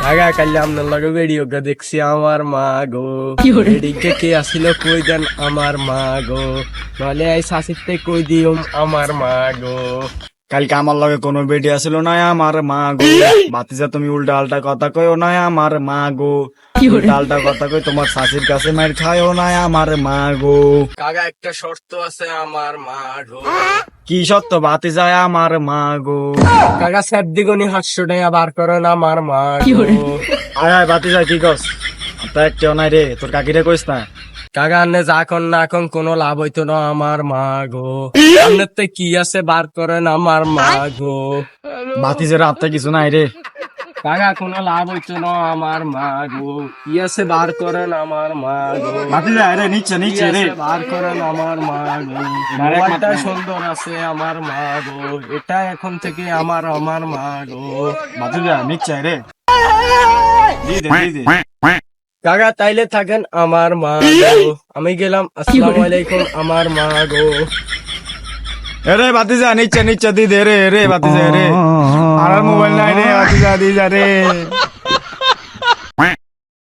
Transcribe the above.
আগা কাইলে আপনার লগে ভিডিও দেখছি আমার মা গো, এদিকে কে আসিল কই দেন আমার মা গো, নলে এই শাসিতে কই দিও আমার মা গো। কালকে আমার লগে কোনো বেডি আসিল না আমার মা গো। বাতিজা তুমি উল্টা আল্টা কথা কইও না আমার মা গো। উল্টা আল্টা কথা কই তোমার শাশির কাছে মার খায়ও না আমার মা গো। কাকা একটা শর্ত আছে আমার মা গো। কি সত্য বাতিজা আমার মা গো। কাকা স্যার দিগনি 500 টাকা বার করেন আমার মা গো। আয় আয় বাতিজা কি কস? তা একটাও নাই রে, তোর কাকিরে কইস না। কাকা আন্নে যা কন না কন কোনো লাভ হইতো না আমার মা গো। আপনার তো কি আছে বার করেন আমার মা গো। বাতিজের হাতে কিছু নাই রে। কাকা কোনো লাভ হইতো না আমার মা গো, কি আছে বার করেন আমার মা গো। বাতিজা রে নিচ্ছে কি নিচ্ছে রে। আছে বার করেন আমার মা গো। মোবাইলটা সুন্দর আছে আমার মা গো, এটা এখন থেকে আমার মা গো। বাতিজা নিচ্ছে রে। দি দে দি দে। কাকা তাইলে থাকেন আমার মা গো, আমি গেলাম। আসসালামু আলাইকুম আমার মা গো। রে বাতিজা নিচ্ছে নিচ্ছে দি দে রে রে বাতিজা রে। আর মোবাইল নাই রে বাতিজা দি যা রে।